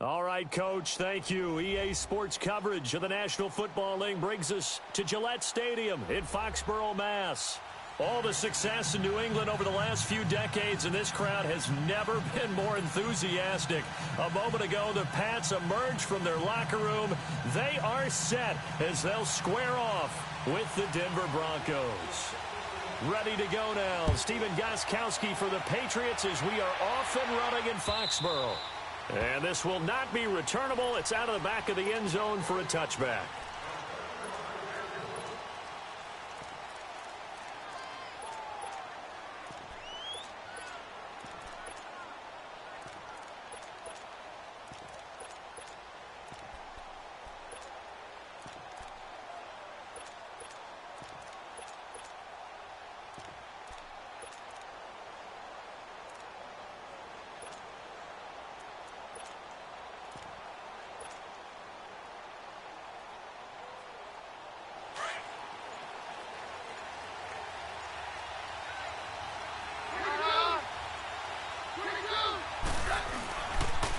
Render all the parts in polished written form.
All right, Coach, thank you. EA Sports coverage of the National Football League brings us to Gillette Stadium in Foxborough, Mass. All the success in New England over the last few decades, and this crowd has never been more enthusiastic. A moment ago, the Pats emerged from their locker room. They are set as they'll square off with the Denver Broncos. Ready to go now. Stephen Gostkowski for the Patriots as we are off and running in Foxborough. And this will not be returnable. It's out of the back of the end zone for a touchback.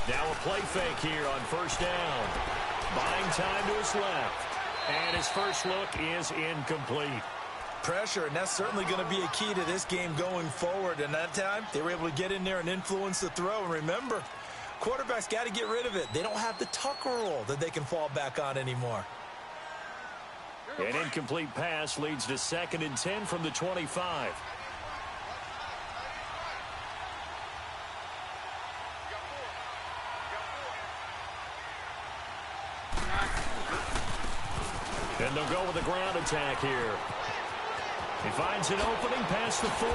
Now a play fake here on first down. Buying time to his left. And his first look is incomplete. Pressure, and that's certainly going to be a key to this game going forward. And that time, they were able to get in there and influence the throw. And remember, quarterbacks got to get rid of it. They don't have the Tucker rule that they can fall back on anymore. An incomplete pass leads to 2nd and 10 from the 25. And they'll go with a ground attack here. He finds an opening past the 40.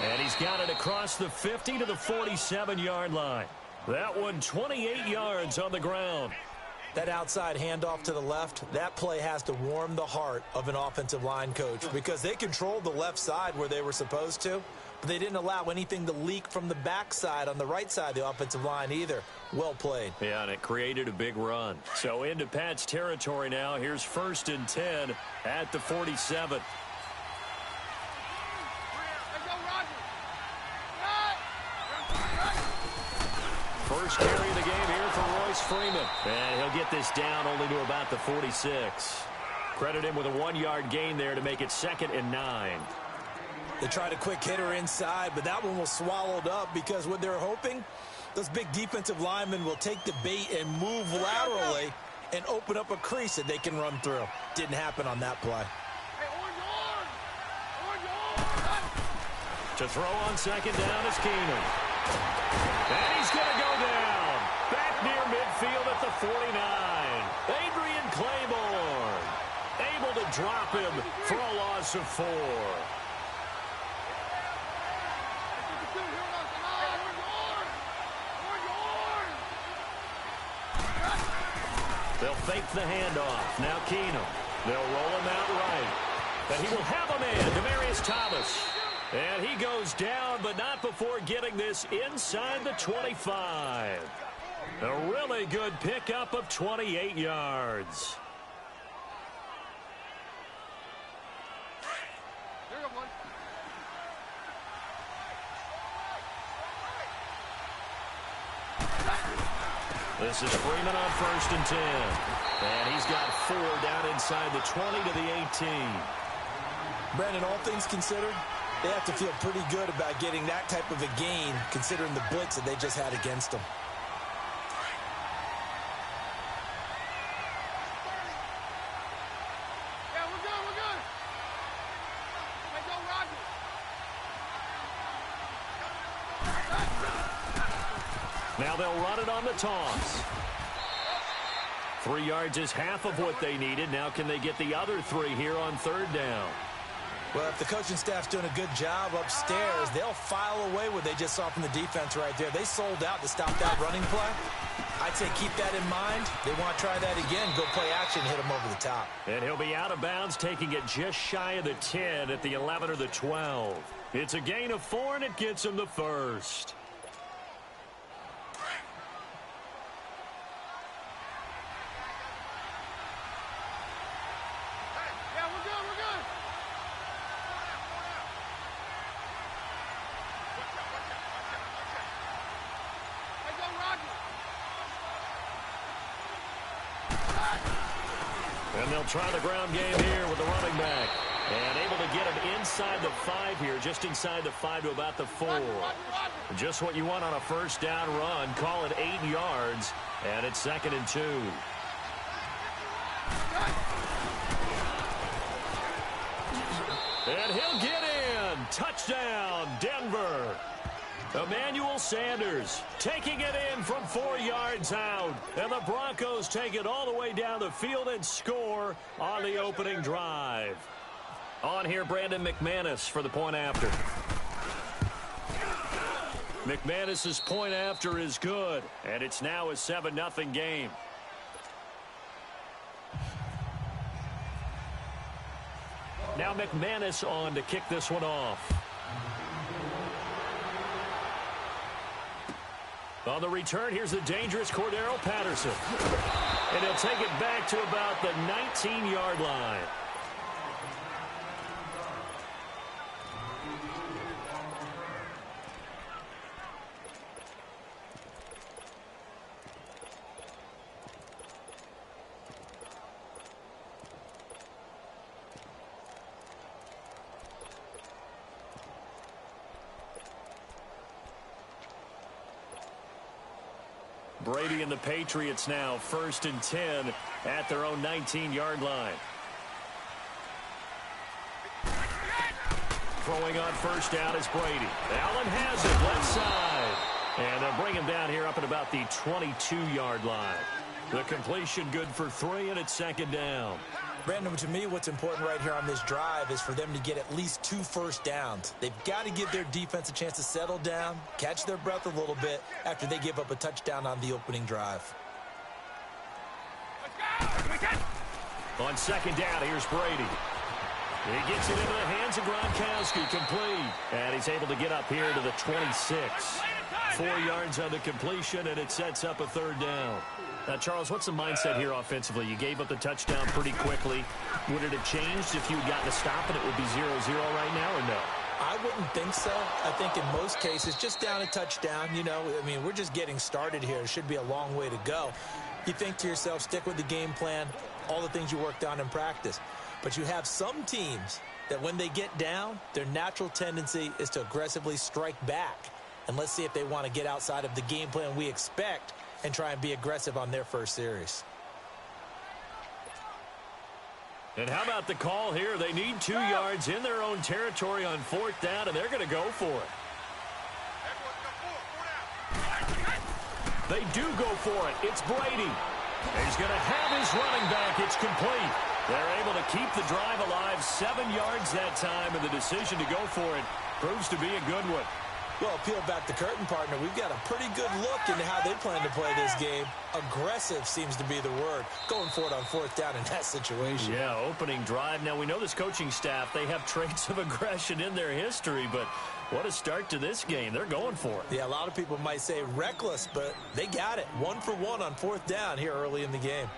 And he's got it across the 50 to the 47-yard line. That one 28 yards on the ground. That outside handoff to the left, that play has to warm the heart of an offensive line coach because they controlled the left side where they were supposed to, but they didn't allow anything to leak from the backside on the right side of the offensive line either. Well played. Yeah, and it created a big run. So into Pat's territory now. Here's 1st and 10 at the 47. First carry of the game here for Royce Freeman. And he'll get this down only to about the 46. Credit him with a 1-yard gain there to make it 2nd and 9. They tried a quick hitter inside, but that one was swallowed up because what they're hoping, those big defensive linemen will take the bait and move laterally and open up a crease that they can run through. Didn't happen on that play. To throw on 2nd down is Keenum. And he's going to go down. Back near midfield at the 49. Adrian Claiborne able to drop him for a loss of 4. They'll fake the handoff. Now Keenum. They'll roll him out right. But he will have a man, Demaryius Thomas. And he goes down, but not before getting this inside the 25. A really good pickup of 28 yards. This is Freeman on 1st and 10. And he's got 4 down inside the 20 to the 18. Brandon, all things considered, they have to feel pretty good about getting that type of a gain considering the blitz that they just had against them. Now they'll run it on the toss. 3 yards is half of what they needed. Now can they get the other 3 here on 3rd down? Well, if the coaching staff's doing a good job upstairs, they'll file away what they just saw from the defense right there. They sold out to stop that running play. I'd say keep that in mind. They want to try that again. Go play action, hit them over the top. And he'll be out of bounds, taking it just shy of the 10 at the 11 or the 12. It's a gain of 4, and it gets him the first. Go, Roger! they'll try the ground game here with the running back. And able to get him inside the 5 here, just inside the 5 to about the 4. Just what you want on a first down run. Call it 8 yards, and it's 2nd and 2. And he'll get in. Touchdown, Denver. Emmanuel Sanders taking it in from 4 yards out. And the Broncos take it all the way down the field and score on the opening drive. On here, Brandon McManus for the point after. McManus's point after is good, and it's now a 7-0 game. Now McManus on to kick this one off. On the return, here's the dangerous Cordero Patterson. And he'll take it back to about the 19-yard line. Brady and the Patriots now 1st and 10 at their own 19-yard line. Throwing on first down is Brady. Allen has it left side. And they'll bring him down here up at about the 22-yard line. The completion good for 3, and it's 2nd down. Brandon, to me, what's important right here on this drive is for them to get at least 2 first downs. They've got to give their defense a chance to settle down, catch their breath a little bit after they give up a touchdown on the opening drive. On 2nd down, here's Brady. He gets it into the hands of Gronkowski, complete. And he's able to get up here to the 26. 4 yards on the completion, and it sets up a 3rd down. Now, Charles, what's the mindset here offensively? You gave up the touchdown pretty quickly. Would it have changed if you had gotten a stop and it would be 0-0 right now, or no? I wouldn't think so. I think in most cases, just down a touchdown, you know, I mean, we're just getting started here. It should be a long way to go. You think to yourself, stick with the game plan, all the things you worked on in practice. But you have some teams that when they get down, their natural tendency is to aggressively strike back. And let's see if they want to get outside of the game plan we expect and try and be aggressive on their first series. And how about the call here? They need 2 yards in their own territory on 4th down, and they're going to go for it. They do go for it. It's Brady. He's going to have his running back. It's complete. They're able to keep the drive alive. 7 yards that time, and the decision to go for it proves to be a good one. Well, peel back the curtain, partner. We've got a pretty good look into how they plan to play this game. Aggressive seems to be the word. Going for it on 4th down in that situation. Yeah, opening drive. Now, we know this coaching staff, they have traits of aggression in their history, but what a start to this game. They're going for it. Yeah, a lot of people might say reckless, but they got it. 1 for 1 on 4th down here early in the game.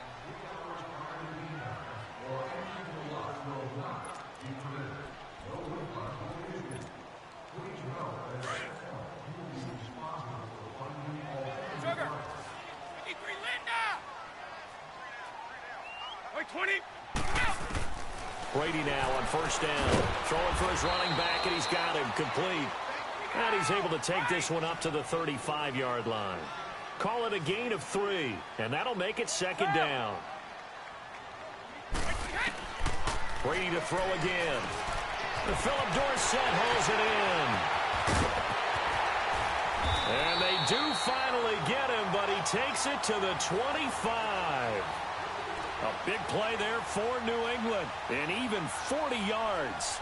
Brady now on 1st down. Throwing for his running back, and he's got him complete. And he's able to take this one up to the 35-yard line. Call it a gain of 3, and that'll make it 2nd down. Brady to throw again. Philip Dorsett holds it in. And they do finally get him, but he takes it to the 25. A big play there for New England, and even 40 yards.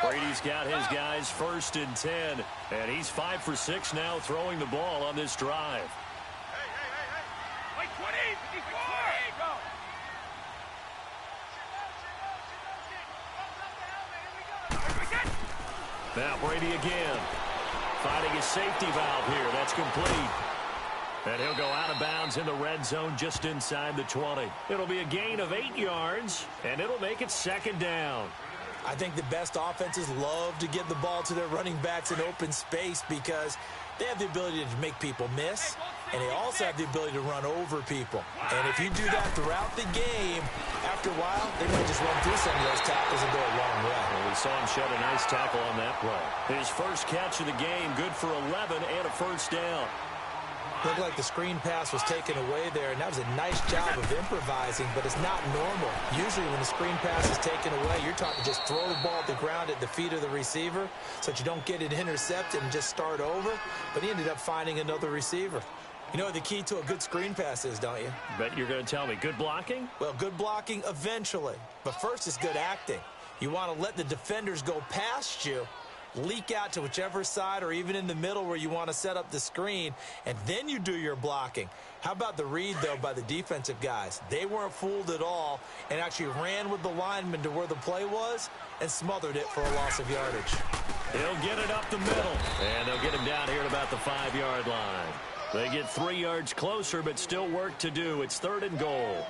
Brady's got his guys 1st and 10, and he's 5 for 6 now throwing the ball on this drive. Wait, 20, 54. Now Brady again, finding his safety valve here. That's complete. And he'll go out of bounds in the red zone just inside the 20. It'll be a gain of 8 yards, and it'll make it 2nd down. I think the best offenses love to give the ball to their running backs in open space because they have the ability to make people miss, and they also have the ability to run over people. And if you do that throughout the game, after a while, they might just run through some of those tackles and go a long way. Well, we saw him shed a nice tackle on that play. His first catch of the game, good for 11 and a first down. Looked like the screen pass was taken away there, and that was a nice job of improvising, but it's not normal. Usually when the screen pass is taken away, you're taught to just throw the ball at the ground at the feet of the receiver so that you don't get it intercepted and just start over, but he ended up finding another receiver. You know what the key to a good screen pass is, don't you? Bet you're going to tell me. Good blocking? Well, good blocking eventually, but first is good acting. You want to let the defenders go past you, leak out to whichever side or even in the middle where you want to set up the screen, and then you do your blocking. How about the read, though, by the defensive guys? They weren't fooled at all and actually ran with the lineman to where the play was and smothered it for a loss of yardage. He'll get it up the middle, and they'll get him down here at about the 5-yard line. They get 3 yards closer, but still work to do. It's 3rd and goal.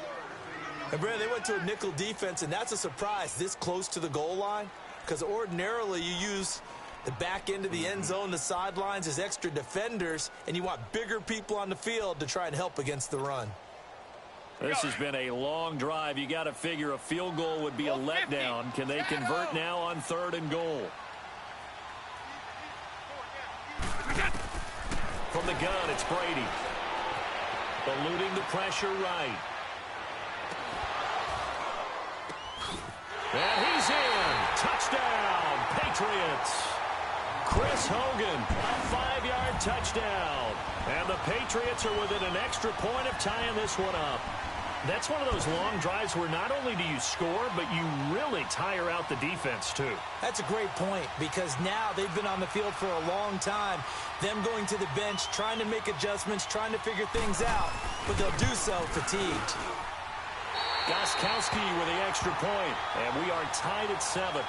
And, Brad, they went to a nickel defense, and that's a surprise this close to the goal line, because ordinarily you use the back end of the end zone, the sidelines as extra defenders, and you want bigger people on the field to try and help against the run. This has been a long drive. You got to figure a field goal would be a letdown. Can they convert now on 3rd and goal? From the gun, it's Brady. Eluding the pressure right. And he's in. Touchdown, Patriots. Chris Hogan, a 5-yard touchdown. And the Patriots are within an extra point of tying this one up. That's one of those long drives where not only do you score, but you really tire out the defense, too. That's a great point, because now they've been on the field for a long time. Them going to the bench, trying to make adjustments, trying to figure things out, but they'll do so fatigued. Gostkowski with the extra point, and we are tied at 7.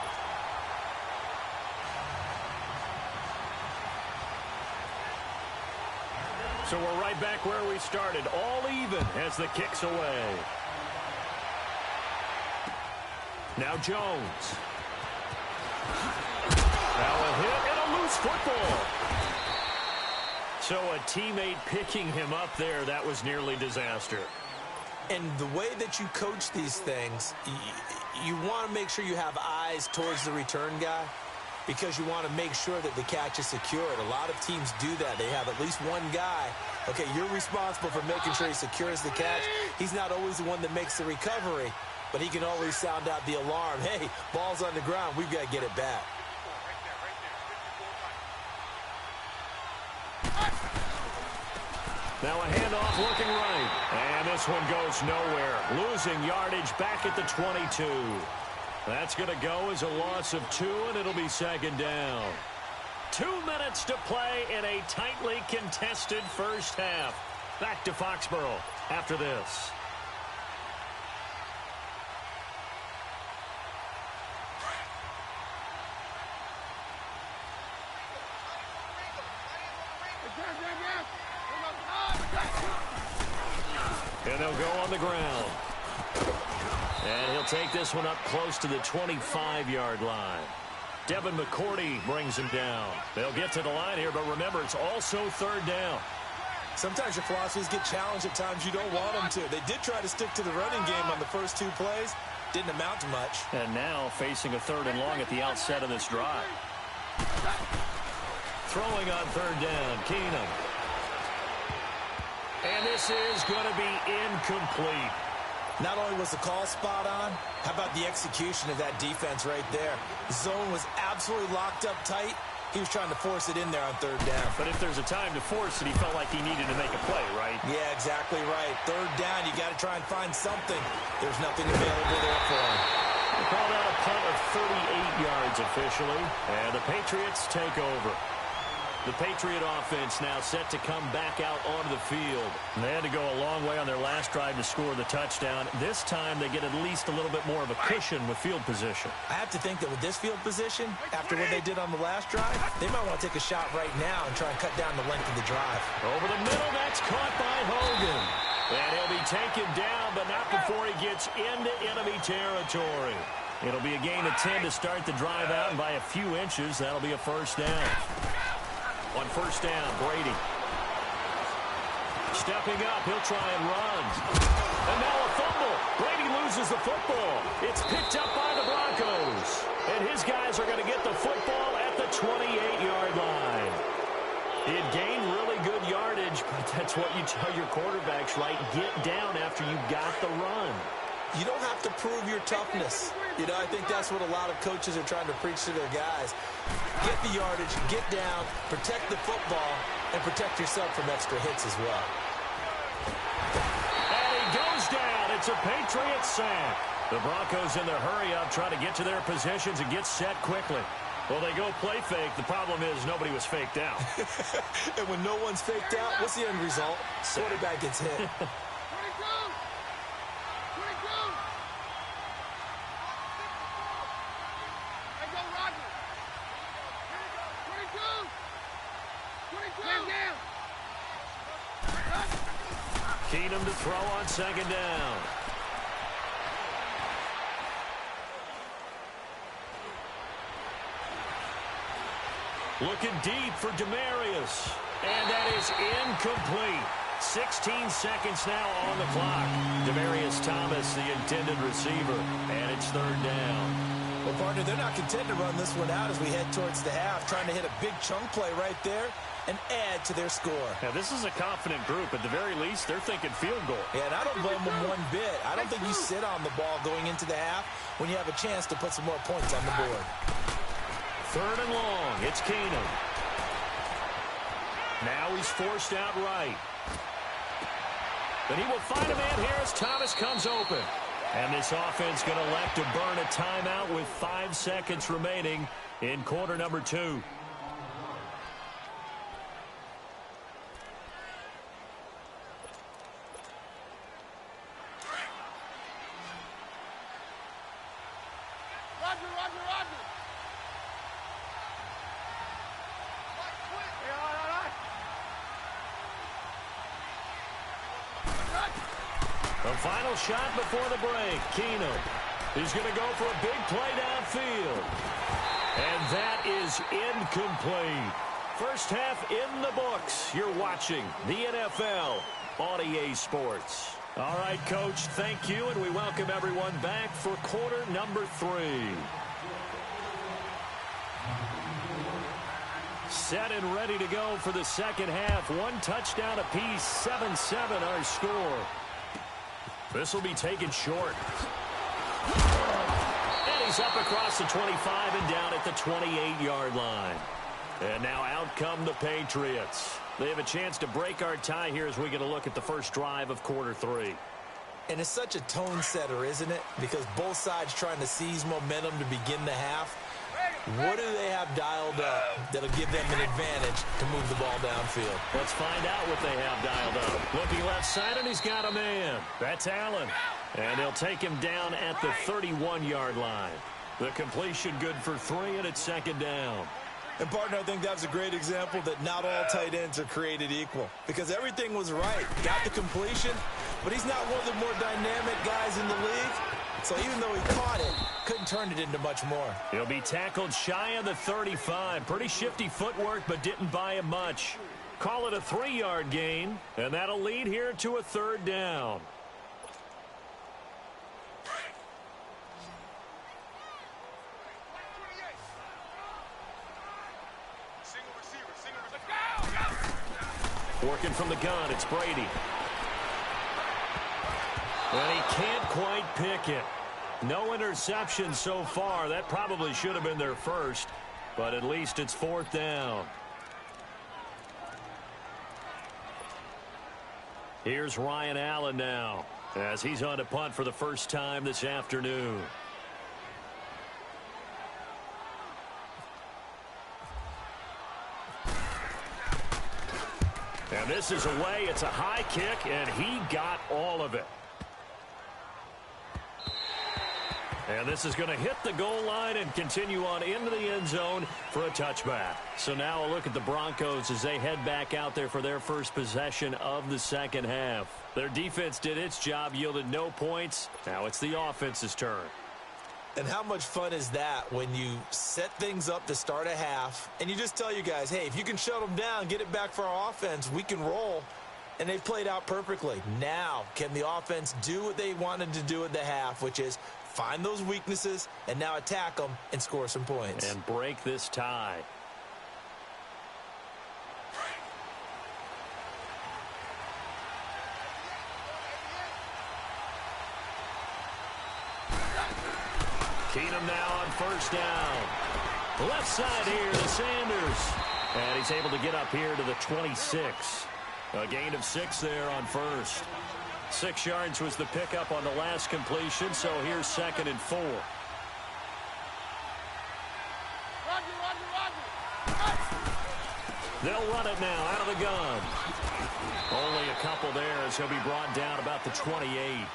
So we're right back where we started, all even as the kick's away. Now Jones. Now a hit and a loose football. So a teammate picking him up there, that was nearly disaster. And the way that you coach these things, you want to make sure you have eyes towards the return guy, because you want to make sure that the catch is secured. A lot of teams do that. They have at least one guy. Okay, you're responsible for making sure he secures the catch. He's not always the one that makes the recovery, but he can always sound out the alarm. Hey, ball's on the ground. We've got to get it back. Now a handoff looking right. And this one goes nowhere. Losing yardage back at the 22. That's going to go as a loss of 2, and it'll be 2nd down. 2 minutes to play in a tightly contested first half. Back to Foxborough after this. And they'll go on the ground. And he'll take this one up close to the 25-yard line. Devin McCourty brings him down. They'll get to the line here, but remember, it's also 3rd down. Sometimes your philosophies get challenged at times you don't want them to. They did try to stick to the running game on the first 2 plays. Didn't amount to much. And now facing a 3rd and long at the outset of this drive. Throwing on 3rd down, Keenum. And this is going to be incomplete. Not only was the call spot on, how about the execution of that defense right there? The zone was absolutely locked up tight. He was trying to force it in there on 3rd down. But if there's a time to force it, he felt like he needed to make a play, right? Yeah, exactly right. 3rd down, you got to try and find something. There's nothing available there for him. They called out a punt of 38 yards officially, and the Patriots take over. The Patriot offense now set to come back out onto the field. And they had to go a long way on their last drive to score the touchdown. This time they get at least a little bit more of a cushion with field position. I have to think that with this field position, after what they did on the last drive, they might want to take a shot right now and try and cut down the length of the drive. Over the middle, that's caught by Hogan. And he'll be taken down, but not before he gets into enemy territory. It'll be a gain of 10 to start the drive out, and by a few inches, that'll be a 1st down. On 1st down, Brady. Stepping up, he'll try and run. And now a fumble. Brady loses the football. It's picked up by the Broncos. And his guys are going to get the football at the 28-yard line. It gained really good yardage, but that's what you tell your quarterbacks, right? Get down after you got the run. You don't have to prove your toughness. I think that's what a lot of coaches are trying to preach to their guys. Get the yardage, get down, protect the football, and protect yourself from extra hits as well. And he goes down. It's a Patriots sack. The Broncos in their hurry-up try to get to their positions and get set quickly. Well, they go play fake. The problem is nobody was faked out. And when no one's faked out, what's the end result? Quarterback gets hit. Keenum to throw on second down. Looking deep for Demarius. And that is incomplete. 16 seconds now on the clock. Demarius Thomas, the intended receiver. And it's third down. Well, partner, they're not content to run this one out as we head towards the half, trying to hit a big chunk play right there and add to their score. Now, this is a confident group. At the very least, they're thinking field goal. Yeah, and I don't blame them one bit. I don't think you sit on the ball going into the half when you have a chance to put some more points on the board. Third and long. It's Keenum. Now he's forced out right. But he will find a man here as Thomas comes open. And this offense going to elect to burn a timeout with 5 seconds remaining in quarter number 2. The final shot before the break. Keenum. He's going to go for a big play downfield. And that is incomplete. First half in the books. You're watching the NFL on EA Sports. All right, Coach, thank you, and we welcome everyone back for quarter number 3. Set and ready to go for the second half. 1 touchdown apiece, 7-7 our score. This will be taken short. And he's up across the 25 and down at the 28-yard line. And now out come the Patriots. They have a chance to break our tie here as we get a look at the first drive of quarter 3. And it's such a tone setter, isn't it? Because both sides trying to seize momentum to begin the half. What do they have dialed up that'll give them an advantage to move the ball downfield? Let's find out what they have dialed up. Looking left side, and he's got a man. That's Allen. And they'll take him down at the 31-yard line. The completion good for 3, and it's second down. And, partner, I think that was a great example that not all tight ends are created equal. Because everything was right. Got the completion, but he's not one of the more dynamic guys in the league. So even though he caught it, couldn't turn it into much more. He'll be tackled shy of the 35. Pretty shifty footwork, but didn't buy him much. Call it a 3-yard gain, and that'll lead here to a third down. Working from the gun, it's Brady. And he can't quite pick it. No interception so far. That probably should have been their first, but at least it's fourth down. Here's Ryan Allen now as he's on to punt for the first time this afternoon. And this is away. It's a high kick, and he got all of it. And this is going to hit the goal line and continue on into the end zone for a touchback. So now a look at the Broncos as they head back out there for their first possession of the second half. Their defense did its job, yielded no points. Now it's the offense's turn. And how much fun is that when you set things up to start a half and you just tell you guys, hey, if you can shut them down, get it back for our offense, we can roll. and they've played out perfectly. Now, can the offense do what they wanted to do at the half, which is find those weaknesses and now attack them and score some points. And break this tie. Keenum now on first down. Left side here to Sanders. And he's able to get up here to the 26. A gain of 6 there on first. 6 yards was the pickup on the last completion, so here's 2nd and 4. They'll run it now out of the gun. Only a couple there as he'll be brought down about the 28.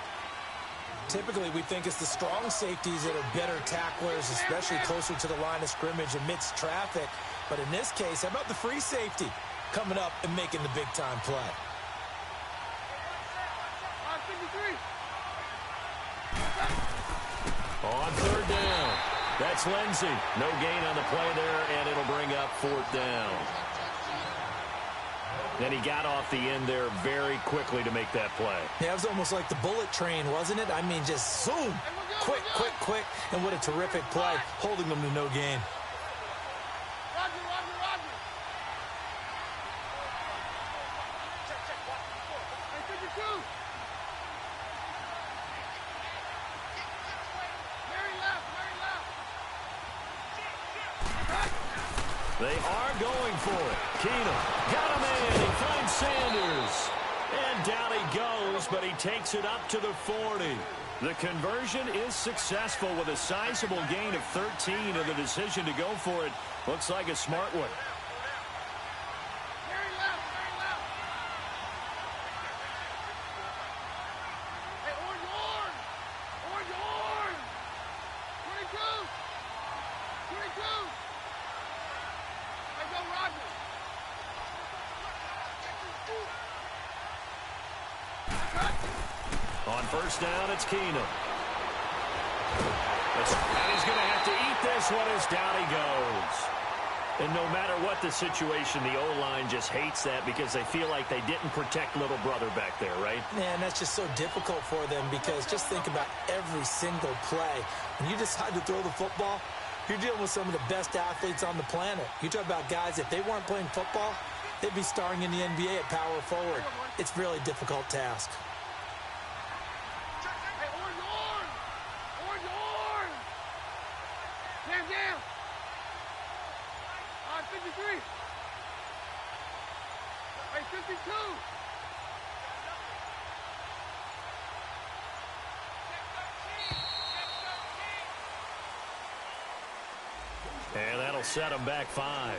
Typically, we think it's the strong safeties that are better tacklers, especially closer to the line of scrimmage amidst traffic. But in this case, how about the free safety coming up and making the big-time play? On 3rd down. That's Lindsey. No gain on the play there, and it'll bring up 4th down. Then he got off the end there very quickly to make that play. Yeah, it was almost like the bullet train, wasn't it? I mean, just zoom. Quick, quick, quick. And what a terrific play, holding them to no gain. They are going for it. Keenum got him in. He finds Sanders. And down he goes, but he takes it up to the 40. The conversion is successful with a sizable gain of 13, and the decision to go for it looks like a smart one. On first down, it's Keenum. And he's going to have to eat this one as down he goes. And no matter what the situation, the O-line just hates that because they feel like they didn't protect little brother back there, right? Man, that's just so difficult for them because just think about every single play. When you decide to throw the football, you're dealing with some of the best athletes on the planet. You talk about guys, if they weren't playing football, they'd be starring in the NBA at power forward. It's a really difficult task. Down. On 53. Right, 52. And that'll set him back 5.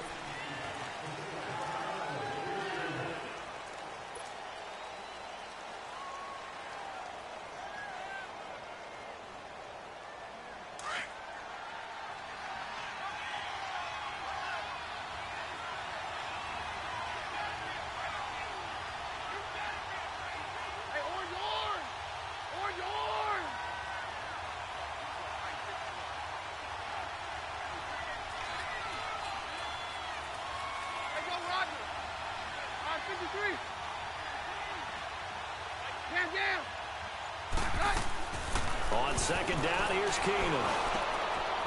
On 2nd down, here's Keenum.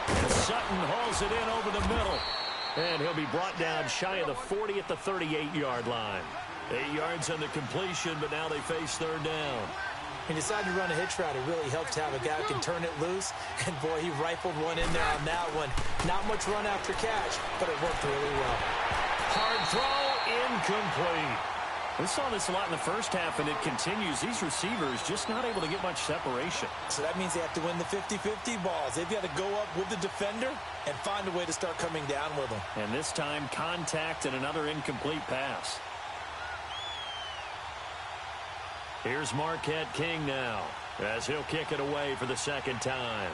And Sutton hauls it in over the middle. And he'll be brought down shy of the 40 at the 38-yard line. 8 yards on the completion, but now they face 3rd down. He decided to run a hitch route. It really helps to have a guy who can turn it loose. And, boy, he rifled one in there on that one. Not much run after catch, but it worked really well. Hard throw, incomplete. We saw this a lot in the first half, and it continues. These receivers just not able to get much separation. So that means they have to win the 50-50 balls. They've got to go up with the defender and find a way to start coming down with them. And this time, contact and another incomplete pass. Here's Marquette King now, as he'll kick it away for the 2nd time.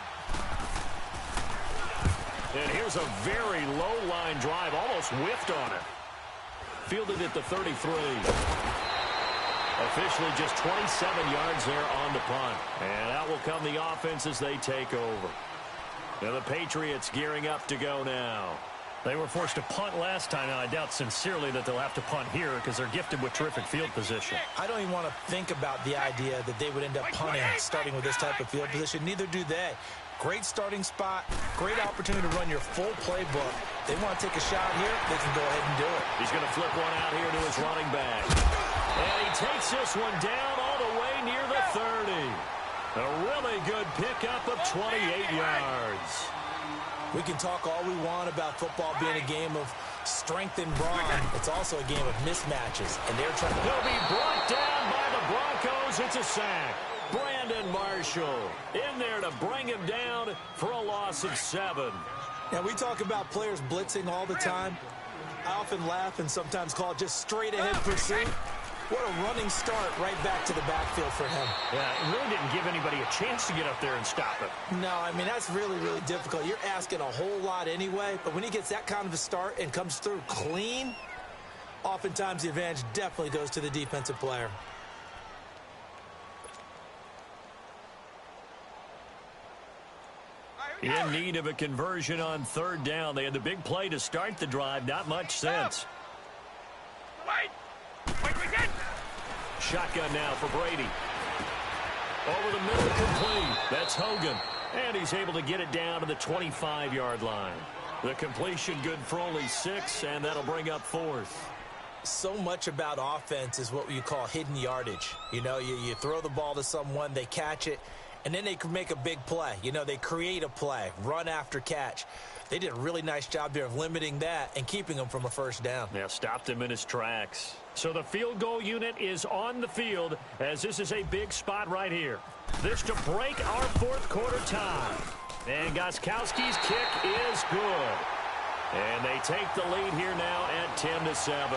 And here's a very low-line drive, almost whiffed on it. Fielded at the 33. Officially just 27 yards there on the punt. And out will come the offense as they take over. Now the Patriots gearing up to go now. They were forced to punt last time. Now, I doubt sincerely that they'll have to punt here because they're gifted with terrific field position. I don't even want to think about the idea that they would end up punting starting with this type of field position. Neither do they. Great starting spot, great opportunity to run your full playbook. They want to take a shot here, they can go ahead and do it. He's going to flip one out here to his running back. And he takes this one down all the way near the 30. A really good pickup of 28 yards. We can talk all we want about football being a game of strength and brawn. It's also a game of mismatches, and they're trying to... He'll be brought down by the Broncos. It's a sack. Brandon Marshall in there to bring him down for a loss of 7. Now, we talk about players blitzing all the time. I often laugh and sometimes call it just straight-ahead pursuit. What a running start right back to the backfield for him. Yeah, it really didn't give anybody a chance to get up there and stop it. No, I mean, that's really, really difficult. You're asking a whole lot anyway, but when he gets that kind of a start and comes through clean, oftentimes the advantage definitely goes to the defensive player. In need of a conversion on 3rd down. They had the big play to start the drive. Not much sense. Shotgun now for Brady. Over the middle, complete. That's Hogan. And he's able to get it down to the 25-yard line. The completion good for only 6, and that'll bring up 4th. So much about offense is what you call hidden yardage. You know, you throw the ball to someone, they catch it, and then they can make a big play. You know, they create a play, run after catch. They did a really nice job there of limiting that and keeping him from a 1st down. Yeah, stopped him in his tracks. So the field goal unit is on the field as this is a big spot right here. This to break our 4th quarter tie. And Gostkowski's kick is good. And they take the lead here now at 10-7.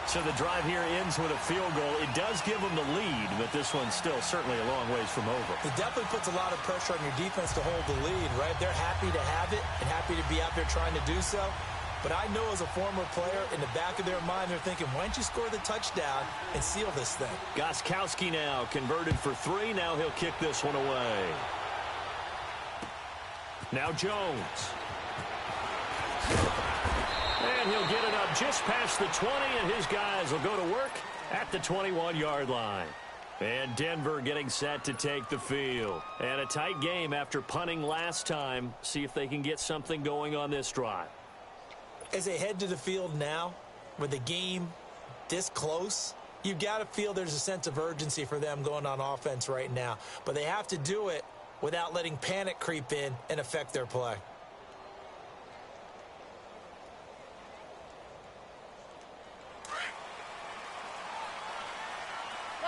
So the drive here ends with a field goal. It does give them the lead, but this one's still certainly a long ways from over. It definitely puts a lot of pressure on your defense to hold the lead, right? They're happy to have it and happy to be out there trying to do so. But I know as a former player, in the back of their mind, they're thinking, why don't you score the touchdown and seal this thing? Gostkowski now converted for 3. Now he'll kick this one away. Now Jones. And he'll get it up just past the 20, and his guys will go to work at the 21-yard line. And Denver getting set to take the field. And a tight game after punting last time. See if they can get something going on this drive. As they head to the field now, with the game this close, you've got to feel there's a sense of urgency for them going on offense right now. But they have to do it without letting panic creep in and affect their play.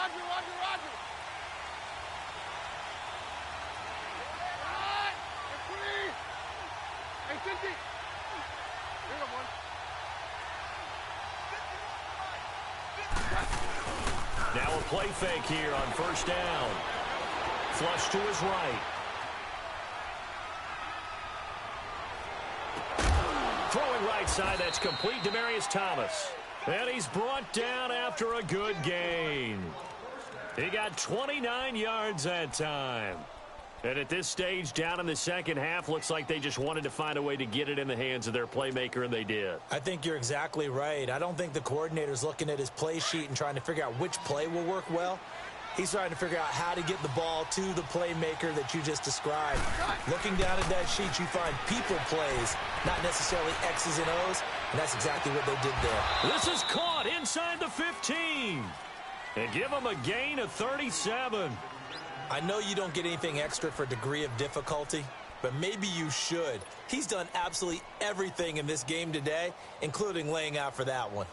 Roger. Hey, 50. Here we go, Now a play fake here on 1st down. Flush to his right. Throwing right side, that's complete. Demaryius Thomas. And he's brought down after a good gain. He got 29 yards that time. And at this stage, down in the 2nd half, looks like they just wanted to find a way to get it in the hands of their playmaker, and they did. I think you're exactly right. I don't think the coordinator's looking at his play sheet and trying to figure out which play will work well. He's trying to figure out how to get the ball to the playmaker that you just described. Looking down at that sheet, you find people plays, not necessarily X's and O's, and that's exactly what they did there. This is caught inside the 15. And give them a gain of 37. I know you don't get anything extra for degree of difficulty, but maybe you should. He's done absolutely everything in this game today, including laying out for that one.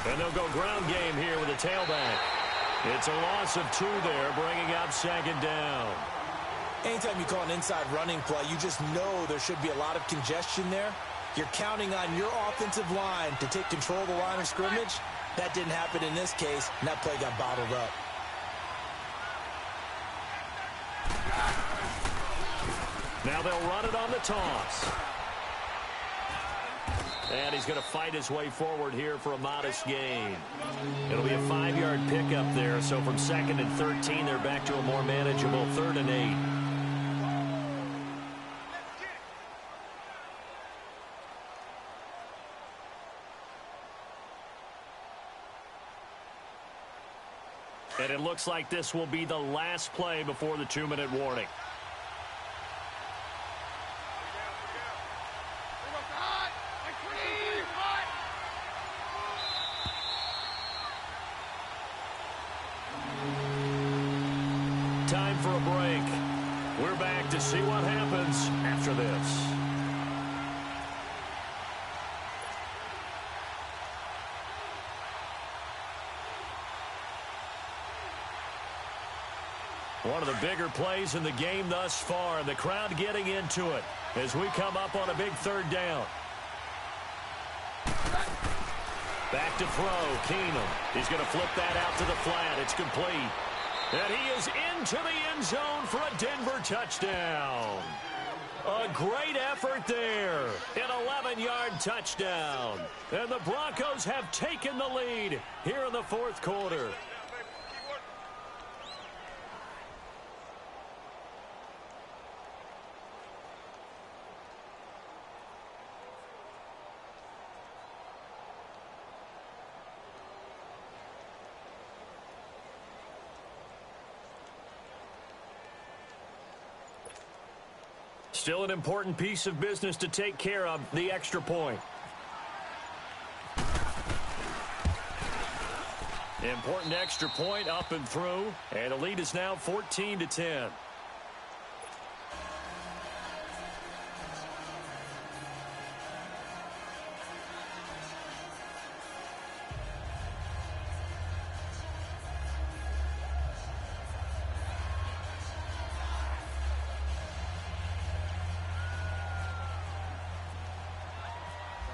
And they'll go ground game here with a tailback. It's a loss of 2 there, bringing up second down. Anytime you call an inside running play, you just know there should be a lot of congestion there. You're counting on your offensive line to take control of the line of scrimmage. That didn't happen in this case, and that play got bottled up. Now they'll run it on the toss. And he's going to fight his way forward here for a modest gain. It'll be a 5-yard pickup there. So from 2nd and 13, they're back to a more manageable 3rd and 8. And it looks like this will be the last play before the 2-minute warning. Time for a break. We're back to see what happens after this. One of the bigger plays in the game thus far. The crowd getting into it as we come up on a big 3rd down. Back to throw. Keenum. He's going to flip that out to the flat. It's complete. And he is into the end zone for a Denver touchdown. A great effort there. An 11-yard touchdown. And the Broncos have taken the lead here in the 4th quarter. Still an important piece of business to take care of, the extra point. Important extra point up and through, and the lead is now 14-10.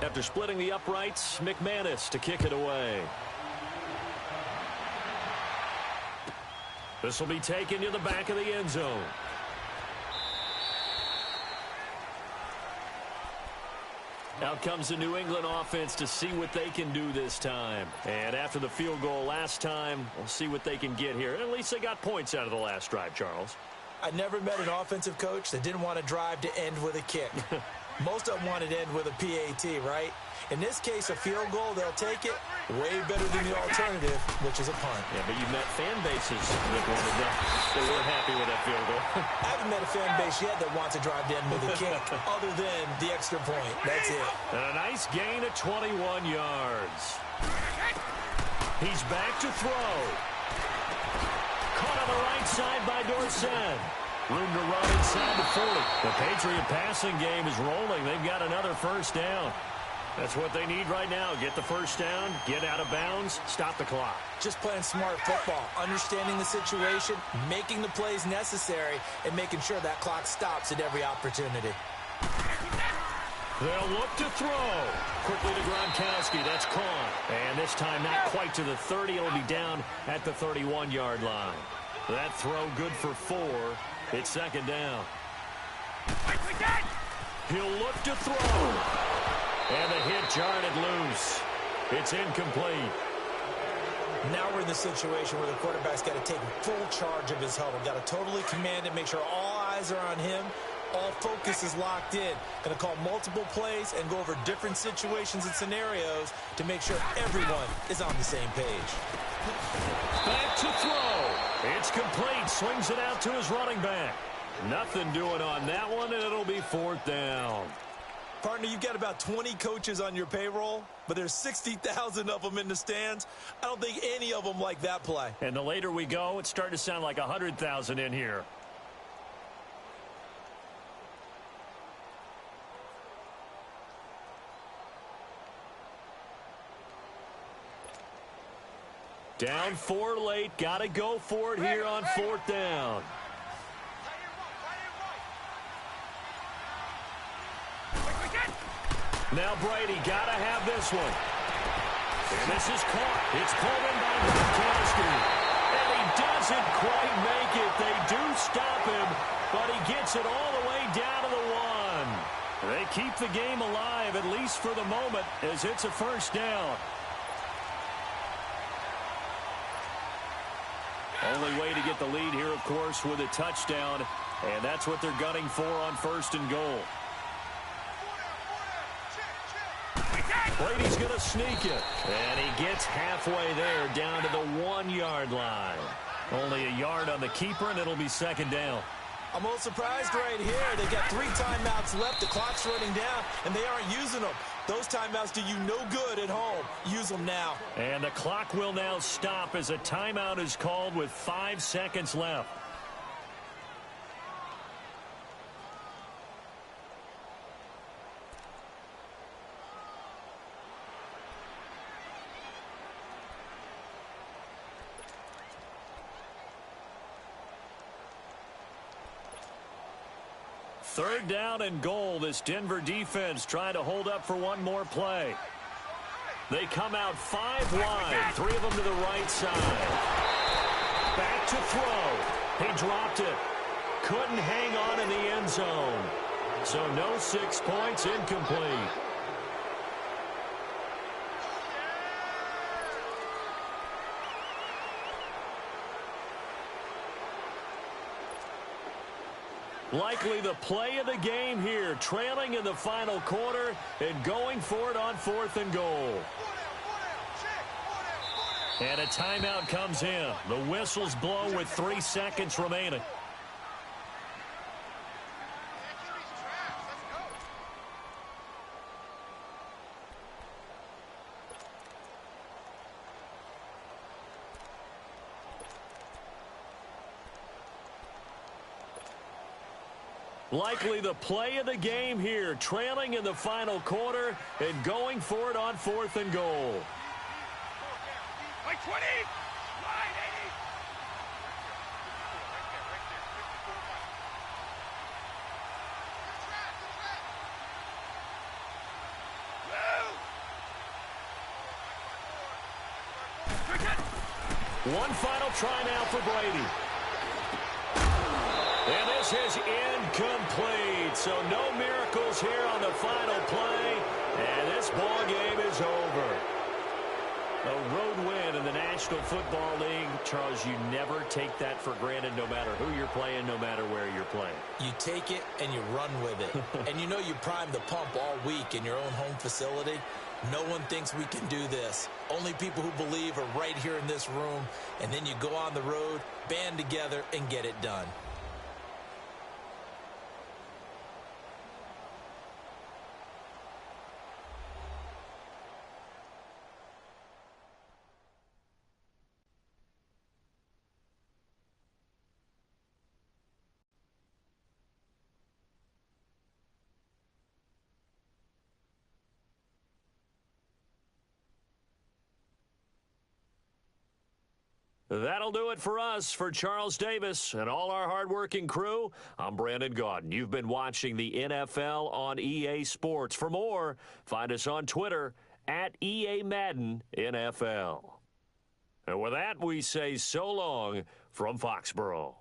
After splitting the uprights, McManus to kick it away. This will be taken to the back of the end zone. Out comes the New England offense to see what they can do this time. And after the field goal last time, we'll see what they can get here. At least they got points out of the last drive, Charles. I never met an offensive coach that didn't want to drive to end with a kick. Most of them wanted to end with a PAT, right? In this case, a field goal, they'll take it. Way better than the alternative, which is a punt. Yeah, but you've met fan bases that wanted that. They weren't happy with that field goal. I haven't met a fan base yet that wants to drive to end with a kick, other than the extra point. That's it. And a nice gain of 21 yards. He's back to throw. Caught on the right side by Dorsett. Room to run inside the 40. The Patriot passing game is rolling. They've got another first down. That's what they need right now. Get the first down, get out of bounds, stop the clock. Just playing smart football, understanding the situation, making the plays necessary, and making sure that clock stops at every opportunity. They'll look to throw. Quickly to Gronkowski. That's caught. And this time not quite to the 30. It'll be down at the 31-yard line. That throw good for 4. It's second down. He'll look to throw. And the hit jarred it loose. It's incomplete. Now we're in the situation where the quarterback's got to take full charge of his huddle. Got to totally command it, make sure all eyes are on him. All focus is locked in. Going to call multiple plays and go over different situations and scenarios to make sure everyone is on the same page. Back to throw. It's complete. Swings it out to his running back. Nothing doing on that one, and it'll be 4th down. Partner, you've got about 20 coaches on your payroll, but there's 60,000 of them in the stands. I don't think any of them like that play. And the later we go, it's starting to sound like 100,000 in here. Down 4 late. Got to go for it here on 4th down. Now Brady got to have this one. And this is caught. It's pulled in by Gronkowski. And he doesn't quite make it. They do stop him, but he gets it all the way down to the 1. They keep the game alive, at least for the moment, as it's a first down. Only way to get the lead here, of course, with a touchdown. And that's what they're gunning for on 1st and goal. Brady's going to sneak it. And he gets halfway there, down to the 1-yard line. Only a yard on the keeper, and it'll be 2nd down. I'm a little surprised right here. They've got 3 timeouts left. The clock's running down, and they aren't using them. Those timeouts do you no good at home. Use them now. And the clock will now stop as a timeout is called with 5 seconds left. Third down and goal. This Denver defense trying to hold up for one more play. They come out 5 wide, 3 of them to the right side. Back to throw. He dropped it. Couldn't hang on in the end zone. So no 6 points, incomplete. Likely the play of the game here, trailing in the final quarter and going for it on 4th and goal. And a timeout comes in. The whistles blow with 3 seconds remaining. Likely the play of the game here, trailing in the final quarter and going for it on 4th and goal. Like 20! Line 80! One final try now for Brady. And this is incomplete. So no miracles here on the final play. And this ball game is over. A road win in the National Football League. Charles, you never take that for granted no matter who you're playing, no matter where you're playing. You take it and you run with it. And you know you prime the pump all week in your own home facility. No one thinks we can do this. Only people who believe are right here in this room. And then you go on the road, band together, and get it done. That'll do it for us. For Charles Davis and all our hardworking crew, I'm Brandon Gaudin. You've been watching the NFL on EA Sports. For more, find us on Twitter at EA Madden NFL. And with that, we say so long from Foxborough.